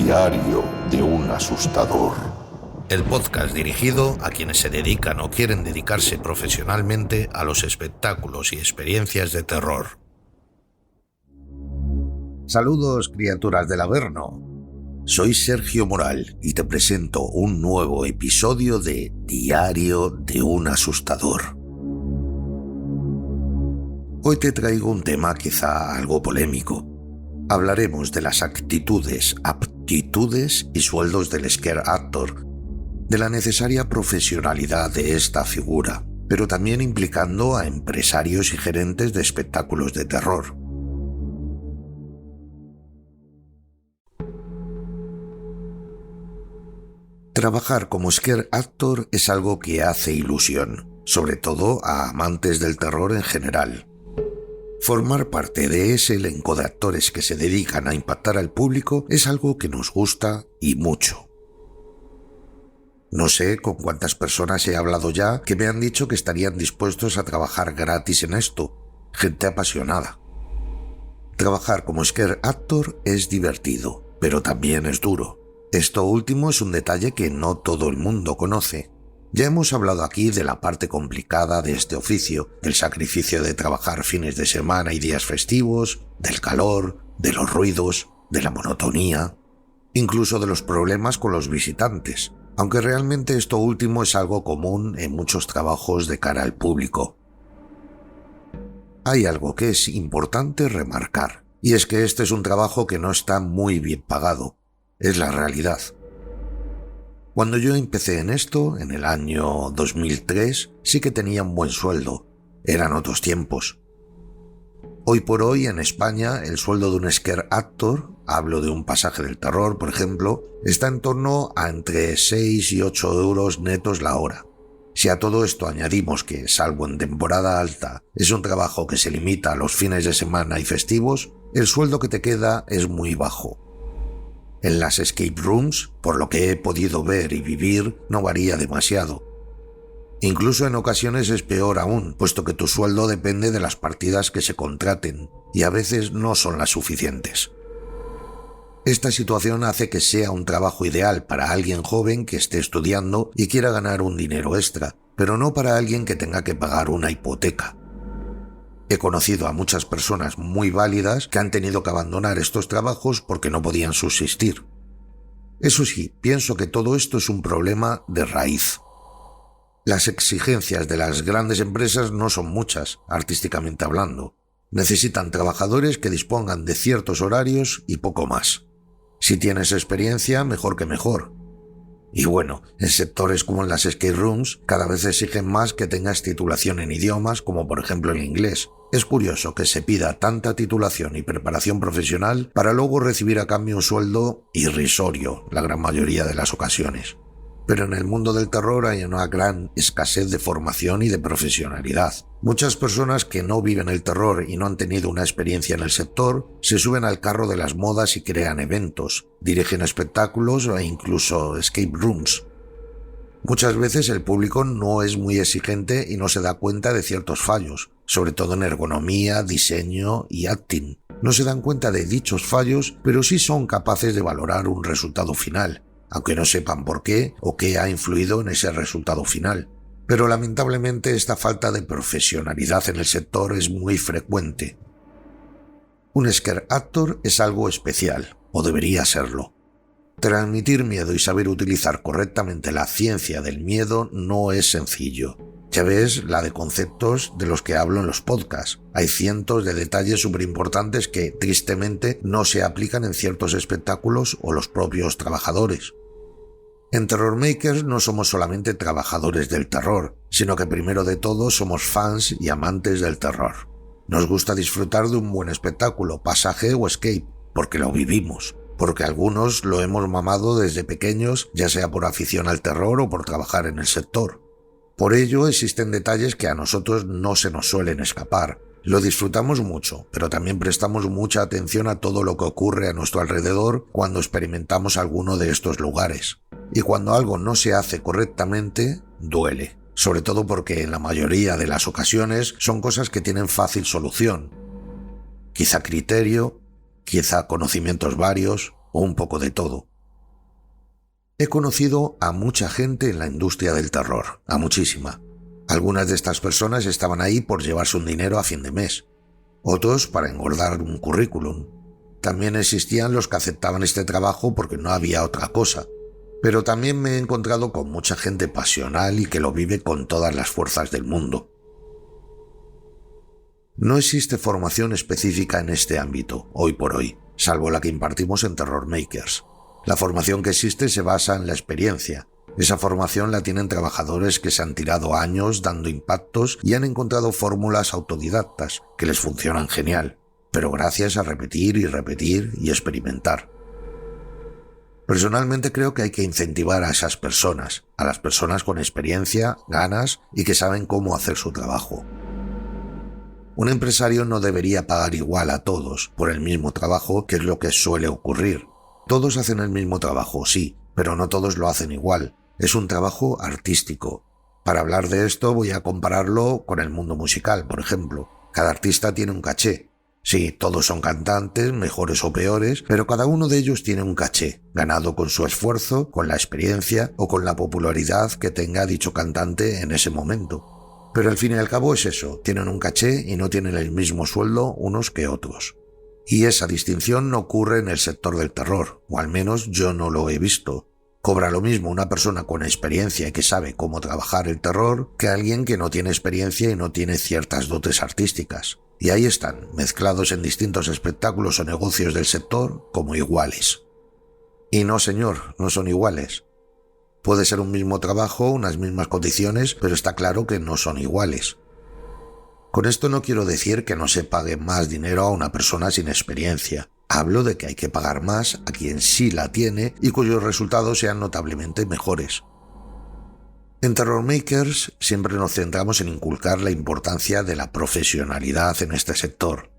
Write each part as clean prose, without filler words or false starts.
Diario de un asustador. El podcast dirigido a quienes se dedican o quieren dedicarse profesionalmente a los espectáculos y experiencias de terror. Saludos, criaturas del Averno. Soy Sergio Moral y te presento un nuevo episodio de Diario de un asustador. Hoy te traigo un tema quizá algo polémico. Hablaremos de las actitudes, aptitudes y sueldos del scare actor, de la necesaria profesionalidad de esta figura, pero también implicando a empresarios y gerentes de espectáculos de terror. Trabajar como scare actor es algo que hace ilusión, sobre todo a amantes del terror en general. Formar parte de ese elenco de actores que se dedican a impactar al público es algo que nos gusta y mucho. No sé con cuántas personas he hablado ya que me han dicho que estarían dispuestos a trabajar gratis en esto. Gente apasionada. Trabajar como scare actor es divertido, pero también es duro. Esto último es un detalle que no todo el mundo conoce. Ya hemos hablado aquí de la parte complicada de este oficio, del sacrificio de trabajar fines de semana y días festivos, del calor, de los ruidos, de la monotonía, incluso de los problemas con los visitantes, aunque realmente esto último es algo común en muchos trabajos de cara al público. Hay algo que es importante remarcar, y es que este es un trabajo que no está muy bien pagado. Es la realidad. Cuando yo empecé en esto, en el año 2003, sí que tenía un buen sueldo. Eran otros tiempos. Hoy por hoy, en España, el sueldo de un scare actor, hablo de un pasaje del terror, por ejemplo, está en torno a entre 6 y 8 euros netos la hora. Si a todo esto añadimos que, salvo en temporada alta, es un trabajo que se limita a los fines de semana y festivos, el sueldo que te queda es muy bajo. En las escape rooms, por lo que he podido ver y vivir, no varía demasiado. Incluso en ocasiones es peor aún, puesto que tu sueldo depende de las partidas que se contraten, y a veces no son las suficientes. Esta situación hace que sea un trabajo ideal para alguien joven que esté estudiando y quiera ganar un dinero extra, pero no para alguien que tenga que pagar una hipoteca. He conocido a muchas personas muy válidas que han tenido que abandonar estos trabajos porque no podían subsistir. Eso sí, pienso que todo esto es un problema de raíz. Las exigencias de las grandes empresas no son muchas, artísticamente hablando. Necesitan trabajadores que dispongan de ciertos horarios y poco más. Si tienes experiencia, mejor que mejor. Y bueno, en sectores como en las escape rooms, cada vez exigen más que tengas titulación en idiomas, como por ejemplo el inglés. Es curioso que se pida tanta titulación y preparación profesional para luego recibir a cambio un sueldo irrisorio, la gran mayoría de las ocasiones. Pero en el mundo del terror hay una gran escasez de formación y de profesionalidad. Muchas personas que no viven el terror y no han tenido una experiencia en el sector se suben al carro de las modas y crean eventos, dirigen espectáculos e incluso escape rooms. Muchas veces el público no es muy exigente y no se da cuenta de ciertos fallos, sobre todo en ergonomía, diseño y acting. No se dan cuenta de dichos fallos, pero sí son capaces de valorar un resultado final, aunque no sepan por qué o qué ha influido en ese resultado final. Pero lamentablemente esta falta de profesionalidad en el sector es muy frecuente. Un scare actor es algo especial, o debería serlo. Transmitir miedo y saber utilizar correctamente la ciencia del miedo no es sencillo. Ya ves la de conceptos de los que hablo en los podcasts. Hay cientos de detalles súper importantes que, tristemente, no se aplican en ciertos espectáculos o los propios trabajadores. En Terror Makers no somos solamente trabajadores del terror, sino que primero de todo somos fans y amantes del terror. Nos gusta disfrutar de un buen espectáculo, pasaje o escape, porque lo vivimos, porque algunos lo hemos mamado desde pequeños, ya sea por afición al terror o por trabajar en el sector. Por ello existen detalles que a nosotros no se nos suelen escapar. Lo disfrutamos mucho, pero también prestamos mucha atención a todo lo que ocurre a nuestro alrededor cuando experimentamos alguno de estos lugares. Y cuando algo no se hace correctamente, duele. Sobre todo porque en la mayoría de las ocasiones son cosas que tienen fácil solución. Quizá criterio, quizá conocimientos varios o un poco de todo. He conocido a mucha gente en la industria del terror, a muchísima. Algunas de estas personas estaban ahí por llevarse un dinero a fin de mes, otros para engordar un currículum. También existían los que aceptaban este trabajo porque no había otra cosa. Pero también me he encontrado con mucha gente pasional y que lo vive con todas las fuerzas del mundo. No existe formación específica en este ámbito, hoy por hoy, salvo la que impartimos en Terror Makers. La formación que existe se basa en la experiencia. Esa formación la tienen trabajadores que se han tirado años dando impactos y han encontrado fórmulas autodidactas que les funcionan genial, pero gracias a repetir y experimentar. Personalmente creo que hay que incentivar a esas personas, a las personas con experiencia, ganas y que saben cómo hacer su trabajo. Un empresario no debería pagar igual a todos por el mismo trabajo, que es lo que suele ocurrir. Todos hacen el mismo trabajo, sí, pero no todos lo hacen igual. Es un trabajo artístico. Para hablar de esto voy a compararlo con el mundo musical, por ejemplo. Cada artista tiene un caché. Sí, todos son cantantes, mejores o peores, pero cada uno de ellos tiene un caché, ganado con su esfuerzo, con la experiencia o con la popularidad que tenga dicho cantante en ese momento. Pero al fin y al cabo es eso, tienen un caché y no tienen el mismo sueldo unos que otros. Y esa distinción no ocurre en el sector del terror, o al menos yo no lo he visto. Cobra lo mismo una persona con experiencia y que sabe cómo trabajar el terror que alguien que no tiene experiencia y no tiene ciertas dotes artísticas. Y ahí están, mezclados en distintos espectáculos o negocios del sector como iguales. Y no, señor, no son iguales. Puede ser un mismo trabajo, unas mismas condiciones, pero está claro que no son iguales. Con esto no quiero decir que no se pague más dinero a una persona sin experiencia. Hablo de que hay que pagar más a quien sí la tiene y cuyos resultados sean notablemente mejores. En Terror Makers siempre nos centramos en inculcar la importancia de la profesionalidad en este sector.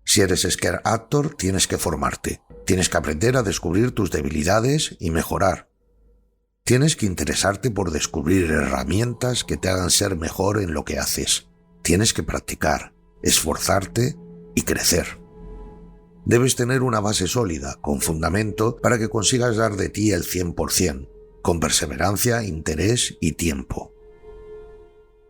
Si eres scare actor, tienes que formarte. Tienes que aprender a descubrir tus debilidades y mejorar. Tienes que interesarte por descubrir herramientas que te hagan ser mejor en lo que haces. Tienes que practicar, esforzarte y crecer. Debes tener una base sólida, con fundamento, para que consigas dar de ti el 100%, con perseverancia, interés y tiempo.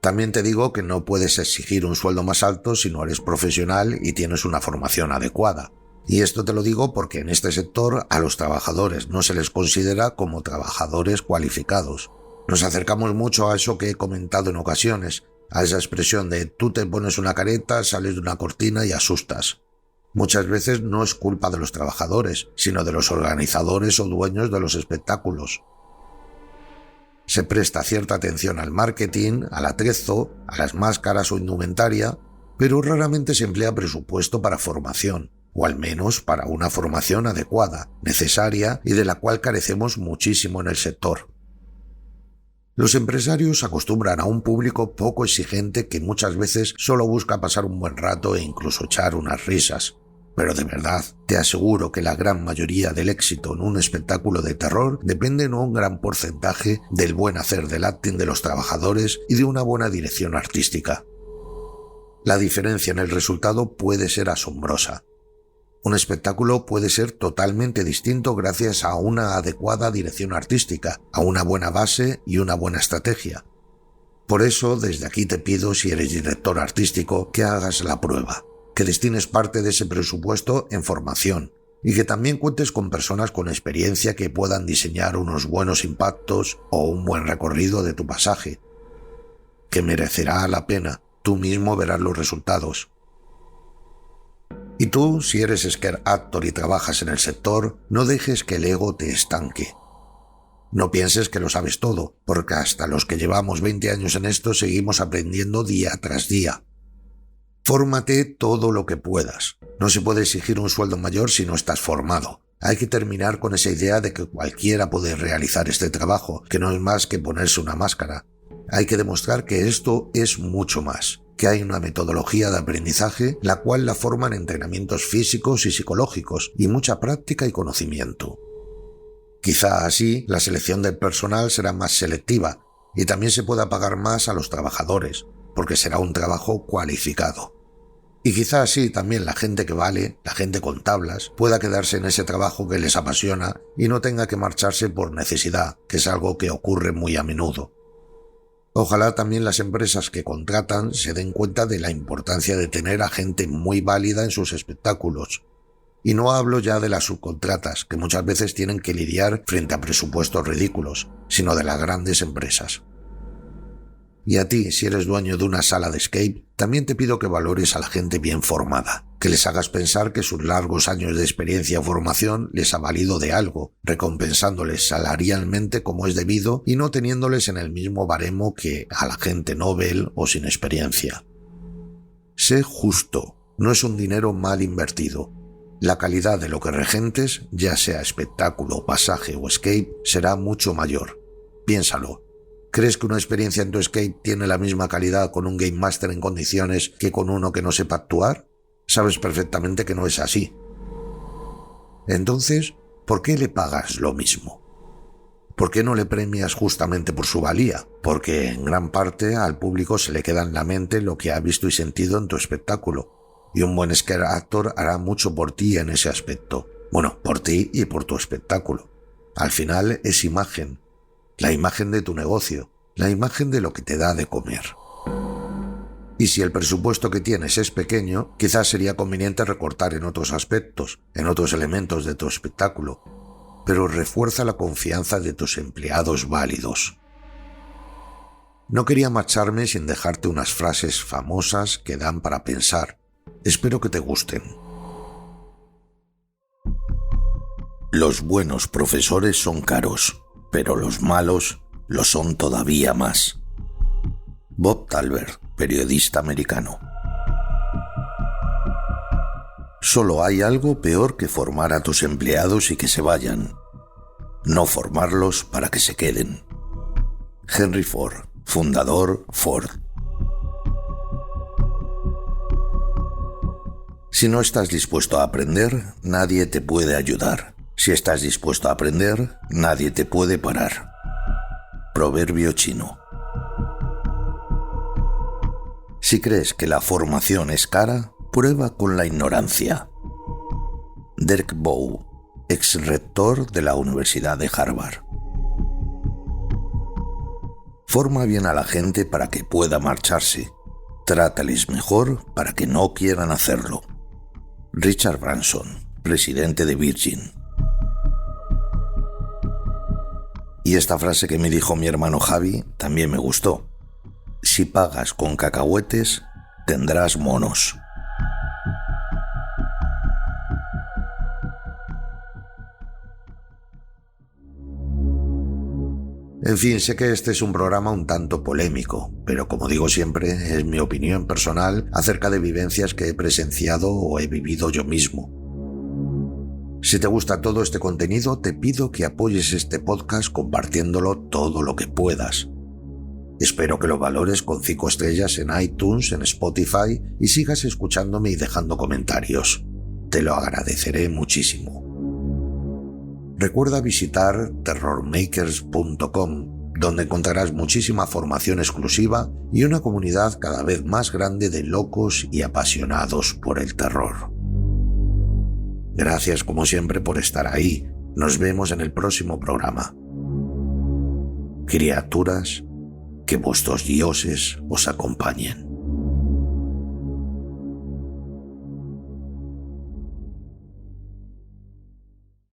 También te digo que no puedes exigir un sueldo más alto si no eres profesional y tienes una formación adecuada. Y esto te lo digo porque en este sector a los trabajadores no se les considera como trabajadores cualificados. Nos acercamos mucho a eso que he comentado en ocasiones, a esa expresión de tú te pones una careta, sales de una cortina y asustas. Muchas veces no es culpa de los trabajadores, sino de los organizadores o dueños de los espectáculos. Se presta cierta atención al marketing, al atrezo, a las máscaras o indumentaria, pero raramente se emplea presupuesto para formación, o al menos para una formación adecuada, necesaria y de la cual carecemos muchísimo en el sector. Los empresarios acostumbran a un público poco exigente que muchas veces solo busca pasar un buen rato e incluso echar unas risas. Pero de verdad, te aseguro que la gran mayoría del éxito en un espectáculo de terror depende en un gran porcentaje del buen hacer del acting de los trabajadores y de una buena dirección artística. La diferencia en el resultado puede ser asombrosa. Un espectáculo puede ser totalmente distinto gracias a una adecuada dirección artística, a una buena base y una buena estrategia. Por eso, desde aquí te pido, si eres director artístico, que hagas la prueba, que destines parte de ese presupuesto en formación y que también cuentes con personas con experiencia que puedan diseñar unos buenos impactos o un buen recorrido de tu pasaje, que merecerá la pena. Tú mismo verás los resultados. Y tú, si eres scare actor y trabajas en el sector, no dejes que el ego te estanque. No pienses que lo sabes todo, porque hasta los que llevamos 20 años en esto seguimos aprendiendo día tras día. Fórmate todo lo que puedas. No se puede exigir un sueldo mayor si no estás formado. Hay que terminar con esa idea de que cualquiera puede realizar este trabajo, que no es más que ponerse una máscara. Hay que demostrar que esto es mucho más, que hay una metodología de aprendizaje la cual la forman entrenamientos físicos y psicológicos y mucha práctica y conocimiento. Quizá así la selección del personal será más selectiva y también se pueda pagar más a los trabajadores, porque será un trabajo cualificado. Y quizá así también la gente que vale, la gente con tablas, pueda quedarse en ese trabajo que les apasiona y no tenga que marcharse por necesidad, que es algo que ocurre muy a menudo. Ojalá también las empresas que contratan se den cuenta de la importancia de tener a gente muy válida en sus espectáculos. Y no hablo ya de las subcontratas, que muchas veces tienen que lidiar frente a presupuestos ridículos, sino de las grandes empresas. Y a ti, si eres dueño de una sala de escape, también te pido que valores a la gente bien formada, que les hagas pensar que sus largos años de experiencia o formación les ha valido de algo, recompensándoles salarialmente como es debido y no teniéndoles en el mismo baremo que a la gente novel o sin experiencia. Sé justo, no es un dinero mal invertido. La calidad de lo que regentes, ya sea espectáculo, pasaje o escape, será mucho mayor. Piénsalo. ¿Crees que una experiencia en tu escape tiene la misma calidad con un Game Master en condiciones que con uno que no sepa actuar? Sabes perfectamente que no es así. Entonces, ¿por qué le pagas lo mismo? ¿Por qué no le premias justamente por su valía? Porque en gran parte al público se le queda en la mente lo que ha visto y sentido en tu espectáculo. Y un buen scare actor hará mucho por ti en ese aspecto. Bueno, por ti y por tu espectáculo. Al final es imagen. La imagen de tu negocio, la imagen de lo que te da de comer. Y si el presupuesto que tienes es pequeño, quizás sería conveniente recortar en otros aspectos, en otros elementos de tu espectáculo, pero refuerza la confianza de tus empleados válidos. No quería marcharme sin dejarte unas frases famosas que dan para pensar. Espero que te gusten. Los buenos profesores son caros, pero los malos lo son todavía más. Bob Talbert, periodista americano. Solo hay algo peor que formar a tus empleados y que se vayan. No formarlos para que se queden. Henry Ford, fundador Ford. Si no estás dispuesto a aprender, nadie te puede ayudar. Si estás dispuesto a aprender, nadie te puede parar. Proverbio chino. Si crees que la formación es cara, prueba con la ignorancia. Derek Bow, ex rector de la Universidad de Harvard. Forma bien a la gente para que pueda marcharse. Trátales mejor para que no quieran hacerlo. Richard Branson, presidente de Virgin. Y esta frase que me dijo mi hermano Javi también me gustó. Si pagas con cacahuetes, tendrás monos. En fin, sé que este es un programa un tanto polémico, pero como digo siempre, es mi opinión personal acerca de vivencias que he presenciado o he vivido yo mismo. Si te gusta todo este contenido, te pido que apoyes este podcast compartiéndolo todo lo que puedas. Espero que lo valores con 5 estrellas en iTunes, en Spotify y sigas escuchándome y dejando comentarios. Te lo agradeceré muchísimo. Recuerda visitar terrormakers.com, donde encontrarás muchísima formación exclusiva y una comunidad cada vez más grande de locos y apasionados por el terror. Gracias como siempre por estar ahí. Nos vemos en el próximo programa. Criaturas, que vuestros dioses os acompañen.